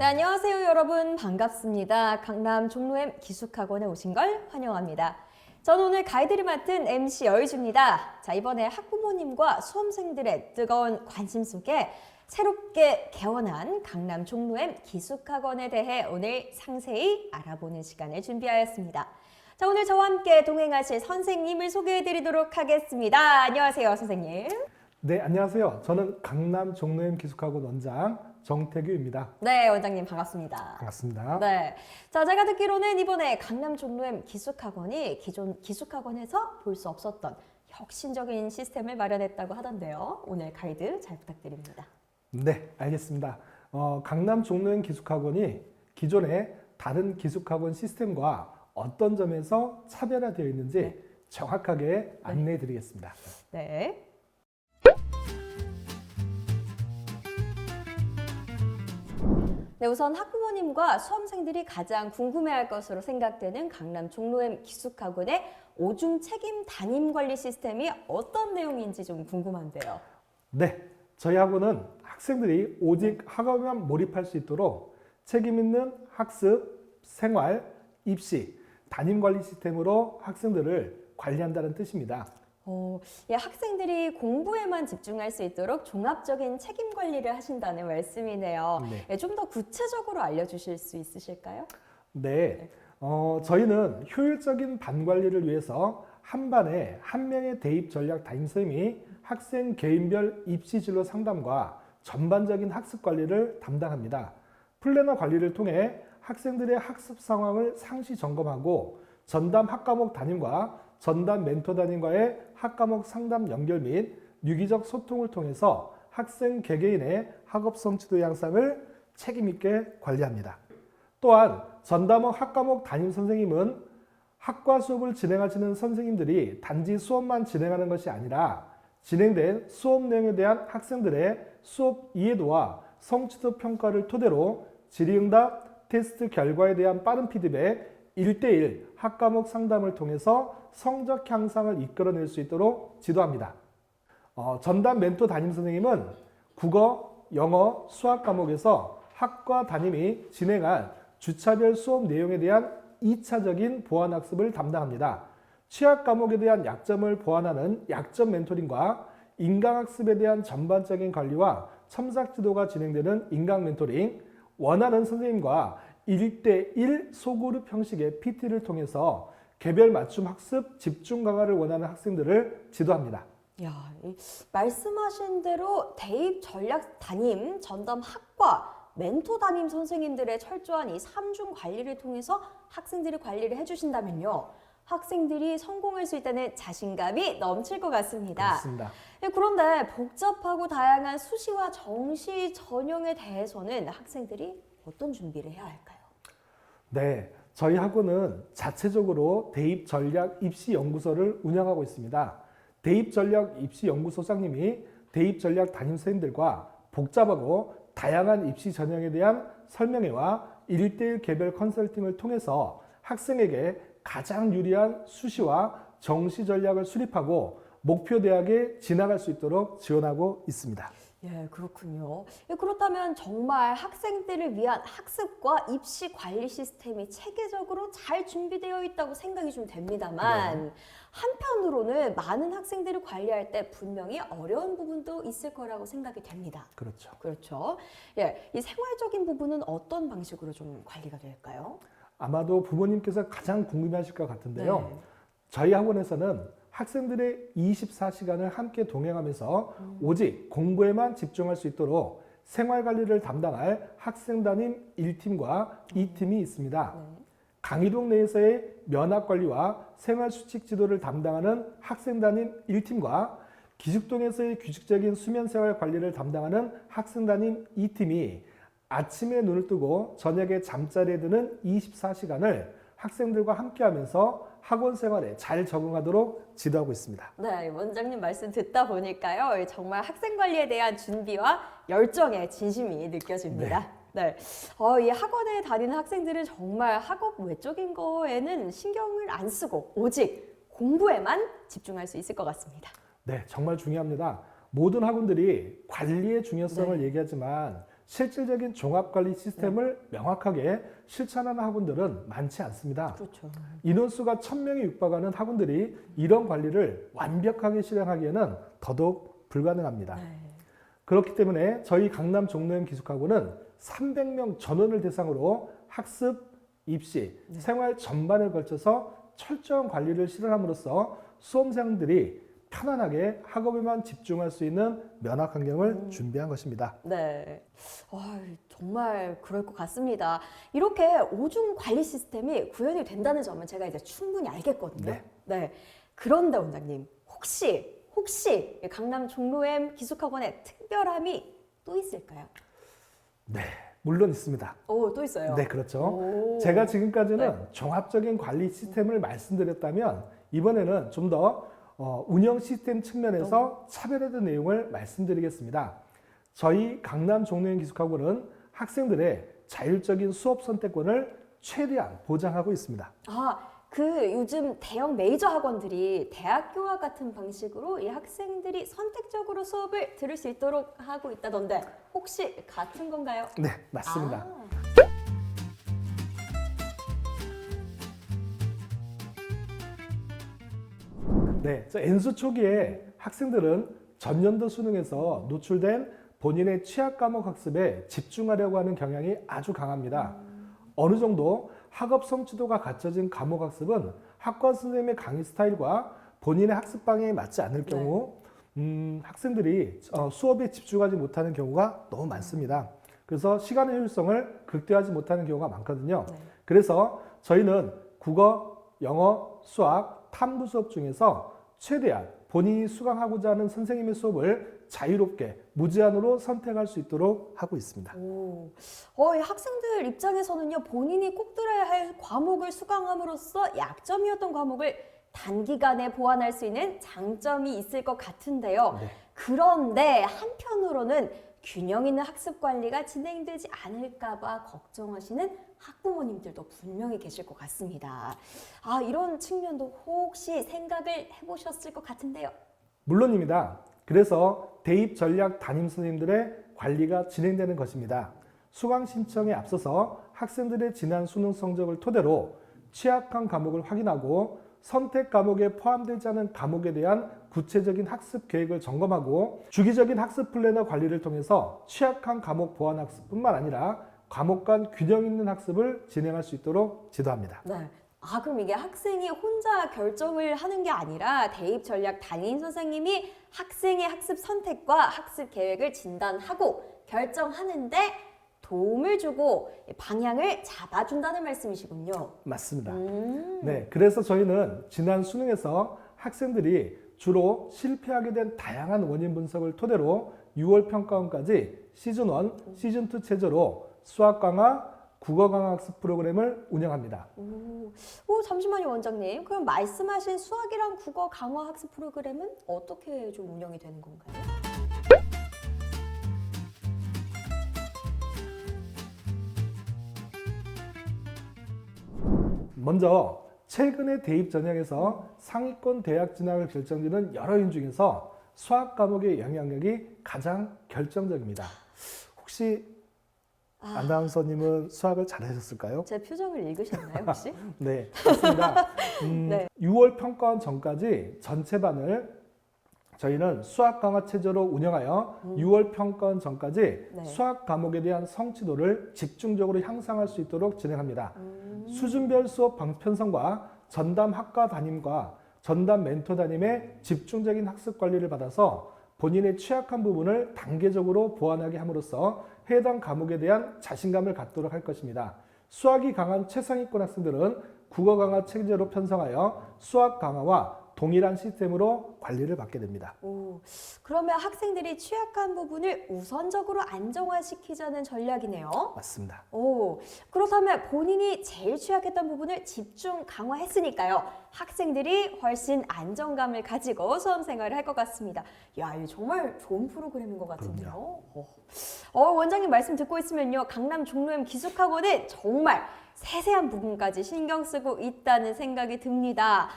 네, 안녕하세요 여러분, 반갑습니다. 강남 종로엠 기숙학원에 오신 걸 환영합니다. 저는 오늘 가이드를 맡은 MC 여의주입니다. 자, 이번에 학부모님과 수험생들의 뜨거운 관심 속에 새롭게 개원한 강남 종로엠 기숙학원에 대해 오늘 상세히 알아보는 시간을 준비하였습니다. 자, 오늘 저와 함께 동행하실 선생님을 소개해드리도록 하겠습니다. 안녕하세요, 선생님. 네, 안녕하세요. 저는 강남 종로엠 기숙학원 원장 정태규입니다. 네, 원장님 반갑습니다. 반갑습니다. 네, 자, 제가 듣기로는 이번에 강남 종로엠 기숙학원이 기존 기숙학원에서 볼 수 없었던 혁신적인 시스템을 마련했다고 하던데요. 오늘 가이드 잘 부탁드립니다. 네, 알겠습니다. 강남 종로엠 기숙학원이 기존의 다른 기숙학원 시스템과 어떤 점에서 차별화되어 있는지 정확하게 안내해 드리겠습니다. 네. 네, 우선 학부모님과 수험생들이 가장 궁금해할 것으로 생각되는 강남 종로엠 기숙학원의 오중 책임 담임 관리 시스템이 어떤 내용인지 좀 궁금한데요. 네, 저희 학원은 학생들이 오직 학업에만 몰입할 수 있도록 책임 있는 학습, 생활, 입시, 담임 관리 시스템으로 학생들을 관리한다는 뜻입니다. 예, 학생들이 공부에만 집중할 수 있도록 종합적인 책임 관리를 하신다는 말씀이네요. 네. 예, 좀 더 구체적으로 알려주실 수 있으실까요? 네, 저희는 효율적인 반 관리를 위해서 한 반에 한 명의 대입 전략 담임 선생님이 학생 개인별 입시 진로 상담과 전반적인 학습 관리를 담당합니다. 플래너 관리를 통해 학생들의 학습 상황을 상시 점검하고 전담 학과목 담임과 전담 멘토 담임과의 학과목 상담 연결 및 유기적 소통을 통해서 학생 개개인의 학업 성취도 향상을 책임 있게 관리합니다. 또한 전담학 학과목 담임 선생님은 학과 수업을 진행하시는 선생님들이 단지 수업만 진행하는 것이 아니라 진행된 수업 내용에 대한 학생들의 수업 이해도와 성취도 평가를 토대로 질의응답, 테스트 결과에 대한 빠른 피드백, 1대1 학과목 상담을 통해서 성적 향상을 이끌어낼 수 있도록 지도합니다. 전담 멘토 담임 선생님은 국어, 영어, 수학 과목에서 학과 담임이 진행한 주차별 수업 내용에 대한 2차적인 보완 학습을 담당합니다. 취약 과목에 대한 약점을 보완하는 약점 멘토링과 인강학습에 대한 전반적인 관리와 첨삭 지도가 진행되는 인강 멘토링, 원하는 선생님과 1대1 소그룹 형식의 PT를 통해서 개별 맞춤 학습 집중 강화를 원하는 학생들을 지도합니다. 야, 말씀하신 대로 대입 전략 담임, 전담 학과, 멘토 담임 선생님들의 철저한 이 3중 관리를 통해서 학생들이 관리를 해주신다면요, 학생들이 성공할 수 있다는 자신감이 넘칠 것 같습니다. 그렇습니다. 그런데 복잡하고 다양한 수시와 정시 전형에 대해서는 학생들이 어떤 준비를 해야 할까요? 네, 저희 학원은 자체적으로 대입 전략 입시 연구소를 운영하고 있습니다. 대입 전략 입시 연구소장님이 대입 전략 담임 선생님들과 복잡하고 다양한 입시 전형에 대한 설명회와 1대1 개별 컨설팅을 통해서 학생에게 가장 유리한 수시와 정시 전략을 수립하고 목표 대학에 진학할 수 있도록 지원하고 있습니다. 예, 그렇군요. 그렇다면 정말 학생들을 위한 학습과 입시 관리 시스템이 체계적으로 잘 준비되어 있다고 생각이 좀 됩니다만, 한편으로는 많은 학생들을 관리할 때 분명히 어려운 부분도 있을 거라고 생각이 됩니다. 그렇죠. 그렇죠. 예, 이 생활적인 부분은 어떤 방식으로 좀 관리가 될까요? 아마도 부모님께서 가장 궁금해하실 것 같은데요. 네. 저희 학원에서는 학생들의 24시간을 함께 동행하면서 오직 공부에만 집중할 수 있도록 생활관리를 담당할 학생 담임 1팀과 2팀이 있습니다. 강의동 내에서의 면학관리와 생활수칙 지도를 담당하는 학생 담임 1팀과 기숙동에서의 규칙적인 수면생활 관리를 담당하는 학생 담임 2팀이 아침에 눈을 뜨고 저녁에 잠자리에 드는 24시간을 학생들과 함께하면서 학원 생활에 잘 적응하도록 지도하고 있습니다. 네, 원장님 말씀 듣다 보니까요, 정말 학생 관리에 대한 준비와 열정의 진심이 느껴집니다. 네. 이 학원에 다니는 학생들은 정말 학업 외적인 거에는 신경을 안 쓰고 오직 공부에만 집중할 수 있을 것 같습니다. 네, 정말 중요합니다. 모든 학원들이 관리의 중요성을 얘기하지만 실질적인 종합관리 시스템을 명확하게 실천하는 학원들은 많지 않습니다. 그렇죠. 인원수가 1000명에 육박하는 학원들이 이런 관리를 완벽하게 실행하기에는 더더욱 불가능합니다. 네. 그렇기 때문에 저희 강남 종로엠 기숙학원은 300명 전원을 대상으로 학습, 입시, 생활 전반을 걸쳐서 철저한 관리를 실현함으로써 수험생들이 편안하게 학업에만 집중할 수 있는 면학 환경을 준비한 것입니다. 네. 정말 그럴 것 같습니다. 이렇게 오중 관리 시스템이 구현이 된다는 점은 제가 이제 충분히 알겠거든요. 네. 그런데 원장님, 혹시 강남 종로엠 기숙학원에 특별함이 또 있을까요? 네, 물론 있습니다. 또 있어요. 네, 그렇죠. 오. 제가 지금까지는 네. 종합적인 관리 시스템을 말씀드렸다면 이번에는 좀 더 운영 시스템 측면에서 차별화된 내용을 말씀드리겠습니다. 저희 강남 종로엠 기숙학원은 학생들의 자율적인 수업 선택권을 최대한 보장하고 있습니다. 요즘 대형 메이저 학원들이 대학교와 같은 방식으로 이 학생들이 선택적으로 수업을 들을 수 있도록 하고 있다던데 혹시 같은 건가요? 네, 맞습니다. 네, N수 초기에 학생들은 전년도 수능에서 노출된 본인의 취약 과목 학습에 집중하려고 하는 경향이 아주 강합니다. 어느 정도 학업 성취도가 갖춰진 과목 학습은 학과 선생님의 강의 스타일과 본인의 학습 방향에 맞지 않을 경우 학생들이 수업에 집중하지 못하는 경우가 너무 많습니다. 그래서 시간의 효율성을 극대화하지 못하는 경우가 많거든요. 그래서 저희는 국어, 영어, 수학, 탐구 수업 중에서 최대한 본인이 수강하고자 하는 선생님의 수업을 자유롭게 무제한으로 선택할 수 있도록 하고 있습니다. 이 학생들 입장에서는요, 본인이 꼭 들어야 할 과목을 수강함으로써 약점이었던 과목을 단기간에 보완할 수 있는 장점이 있을 것 같은데요. 네. 그런데 한편으로는 균형 있는 학습 관리가 진행되지 않을까 봐 걱정하시는 학부모님들도 분명히 계실 것 같습니다. 이런 측면도 혹시 생각을 해보셨을 것 같은데요. 물론입니다. 그래서 대입 전략 담임 선생님들의 관리가 진행되는 것입니다. 수강 신청에 앞서서 학생들의 지난 수능 성적을 토대로 취약한 과목을 확인하고 선택 과목에 포함되지 않은 과목에 대한 구체적인 학습 계획을 점검하고 주기적인 학습 플래너 관리를 통해서 취약한 과목 보완 학습뿐만 아니라 과목 간 균형 있는 학습을 진행할 수 있도록 지도합니다. 네. 그럼 이게 학생이 혼자 결정을 하는 게 아니라 대입 전략 담임 선생님이 학생의 학습 선택과 학습 계획을 진단하고 결정하는데 도움을 주고 방향을 잡아준다는 말씀이시군요. 맞습니다. 네, 그래서 저희는 지난 수능에서 학생들이 주로 실패하게 된 다양한 원인 분석을 토대로 6월 평가원까지 시즌1, 시즌2 체제로 수학 강화, 국어 강화 학습 프로그램을 운영합니다. 잠시만요, 원장님. 그럼 말씀하신 수학이랑 국어 강화 학습 프로그램은 어떻게 좀 운영이 되는 건가요? 먼저 최근에 대입 전형에서 상위권 대학 진학을 결정짓는 여러 요인 중에서 수학 과목의 영향력이 가장 결정적입니다. 혹시 아나운서님은 수학을 잘하셨을까요? 제 표정을 읽으셨나요, 혹시? 네, 맞습니다. 네. 6월 평가원 전까지 전체 반을 저희는 수학 강화 체제로 운영하여 6월 평가원 전까지 네. 수학 과목에 대한 성취도를 집중적으로 향상할 수 있도록 진행합니다. 수준별 수업 편성과 전담 학과 담임과 전담 멘토 담임의 집중적인 학습 관리를 받아서 본인의 취약한 부분을 단계적으로 보완하게 함으로써 해당 과목에 대한 자신감을 갖도록 할 것입니다. 수학이 강한 최상위권 학생들은 국어 강화 체제로 편성하여 수학 강화와 동일한 시스템으로 관리를 받게 됩니다. 그러면 학생들이 취약한 부분을 우선적으로 안정화시키자는 전략이네요. 맞습니다. 그렇다면 본인이 제일 취약했던 부분을 집중 강화했으니까요. 학생들이 훨씬 안정감을 가지고 수험 생활을 할 것 같습니다. 야, 이거 정말 좋은 프로그램인 것 같은데요. 원장님 말씀 듣고 있으면요. 강남 종로엠 기숙학원은 정말 세세한 부분까지 신경 쓰고 있다는 생각이 듭니다.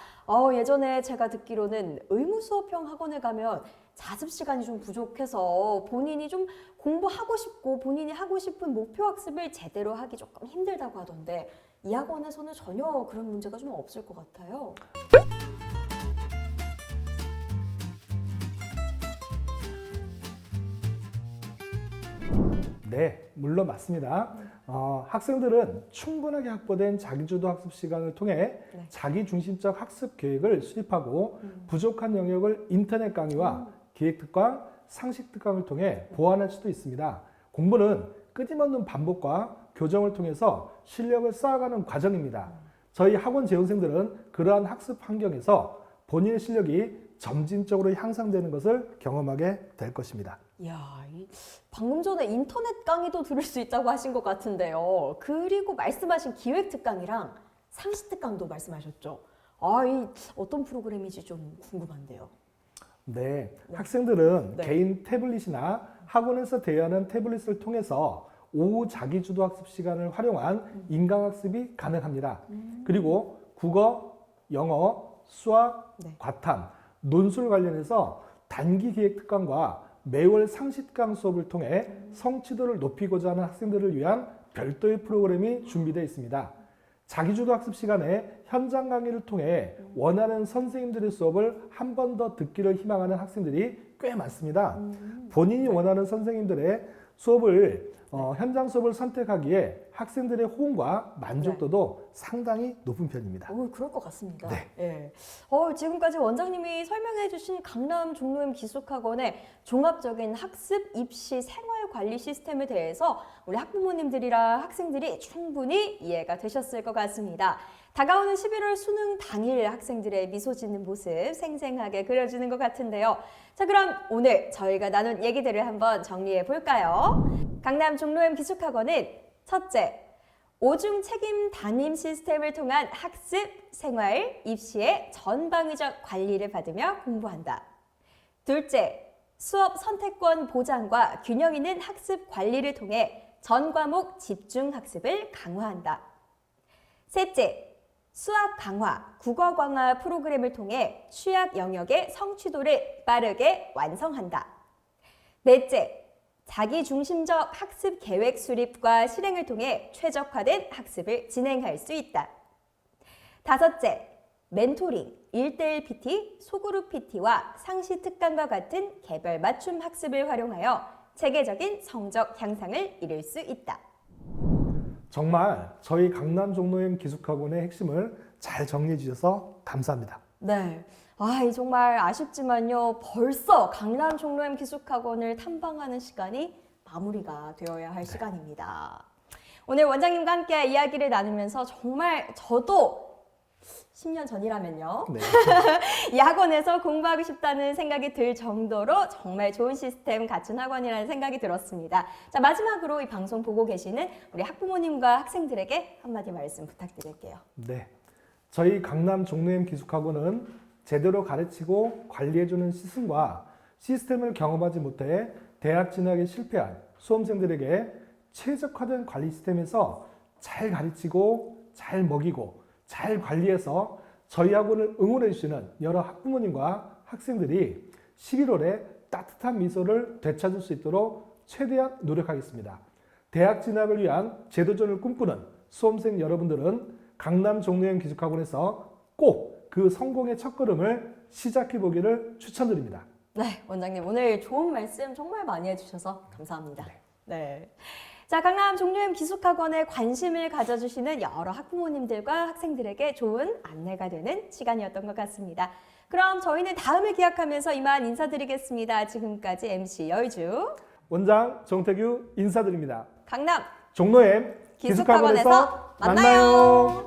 예전에 제가 듣기로는 의무 수업형 학원에 가면 자습 시간이 좀 부족해서 본인이 좀 공부하고 싶고 본인이 하고 싶은 목표 학습을 제대로 하기 조금 힘들다고 하던데 이 학원에서는 전혀 그런 문제가 좀 없을 것 같아요. 네, 물론 맞습니다. 학생들은 충분하게 확보된 자기주도 학습 시간을 통해 네. 자기중심적 학습 계획을 수립하고 부족한 영역을 인터넷 강의와 기획특강, 상식특강을 통해 보완할 수도 있습니다. 공부는 끊임없는 반복과 교정을 통해서 실력을 쌓아가는 과정입니다. 저희 학원 재원생들은 그러한 학습 환경에서 본인의 실력이 점진적으로 향상되는 것을 경험하게 될 것입니다. 이야, 방금 전에 인터넷 강의도 들을 수 있다고 하신 것 같은데요. 그리고 말씀하신 기획 특강이랑 상시 특강도 말씀하셨죠. 이 어떤 프로그램인지 좀 궁금한데요. 네, 학생들은 네. 개인 태블릿이나 학원에서 대여하는 태블릿을 통해서 오후 자기주도 학습 시간을 활용한 인강학습이 가능합니다. 그리고 국어, 영어, 수학, 네. 과탐, 논술 관련해서 단기 기획 특강과 매월 상시 특강 수업을 통해 성취도를 높이고자 하는 학생들을 위한 별도의 프로그램이 준비되어 있습니다. 자기주도 학습 시간에 현장 강의를 통해 원하는 선생님들의 수업을 한 번 더 듣기를 희망하는 학생들이 꽤 많습니다. 본인이 원하는 선생님들의 수업을 현장 수업을 선택하기에 학생들의 호응과 만족도도 상당히 높은 편입니다. 그럴 것 같습니다. 네. 예. 지금까지 원장님이 설명해주신 강남 종로엠 기숙학원의 종합적인 학습, 입시, 생활 관리 시스템에 대해서 우리 학부모님들이랑 학생들이 충분히 이해가 되셨을 것 같습니다. 다가오는 11월 수능 당일 학생들의 미소 짓는 모습 생생하게 그려지는 것 같은데요. 자, 그럼 오늘 저희가 나눈 얘기들을 한번 정리해 볼까요? 강남 종로엠 기숙학원은 첫째, 오중 책임 담임 시스템을 통한 학습, 생활, 입시의 전방위적 관리를 받으며 공부한다. 둘째, 수업 선택권 보장과 균형 있는 학습 관리를 통해 전 과목 집중 학습을 강화한다. 셋째, 수학 강화, 국어 강화 프로그램을 통해 취약 영역의 성취도를 빠르게 완성한다. 넷째, 자기중심적 학습 계획 수립과 실행을 통해 최적화된 학습을 진행할 수 있다. 다섯째, 멘토링, 1:1 PT, 소그룹 PT와 상시 특강과 같은 개별 맞춤 학습을 활용하여 체계적인 성적 향상을 이룰 수 있다. 정말 저희 강남 종로엠 기숙학원의 핵심을 잘 정리해 주셔서 감사합니다. 네. 정말 아쉽지만요. 벌써 강남 종로엠 기숙학원을 탐방하는 시간이 마무리가 되어야 할 시간입니다. 오늘 원장님과 함께 이야기를 나누면서 정말 저도 10년 전이라면요. 네. 이 학원에서 공부하고 싶다는 생각이 들 정도로 정말 좋은 시스템 갖춘 학원이라는 생각이 들었습니다. 자, 마지막으로 이 방송 보고 계시는 우리 학부모님과 학생들에게 한마디 말씀 부탁드릴게요. 네. 저희 강남 종로엠 기숙학원은 제대로 가르치고 관리해주는 시스템과 시스템을 경험하지 못해 대학 진학에 실패한 수험생들에게 최적화된 관리 시스템에서 잘 가르치고 잘 먹이고 잘 관리해서 저희 학원을 응원해 주시는 여러 학부모님과 학생들이 11월에 따뜻한 미소를 되찾을 수 있도록 최대한 노력하겠습니다. 대학 진학을 위한 제도전을 꿈꾸는 수험생 여러분들은 강남 종로엠 기숙학원에서 꼭 그 성공의 첫걸음을 시작해 보기를 추천드립니다. 네, 원장님 오늘 좋은 말씀 정말 많이 해주셔서 감사합니다. 네. 자, 강남 종로엠 기숙학원에 관심을 가져주시는 여러 학부모님들과 학생들에게 좋은 안내가 되는 시간이었던 것 같습니다. 그럼 저희는 다음을 기약하면서 이만 인사드리겠습니다. 지금까지 MC 여의주, 원장 정태규 인사드립니다. 강남 종로엠 기숙학원에서 기숙학원에서 만나요.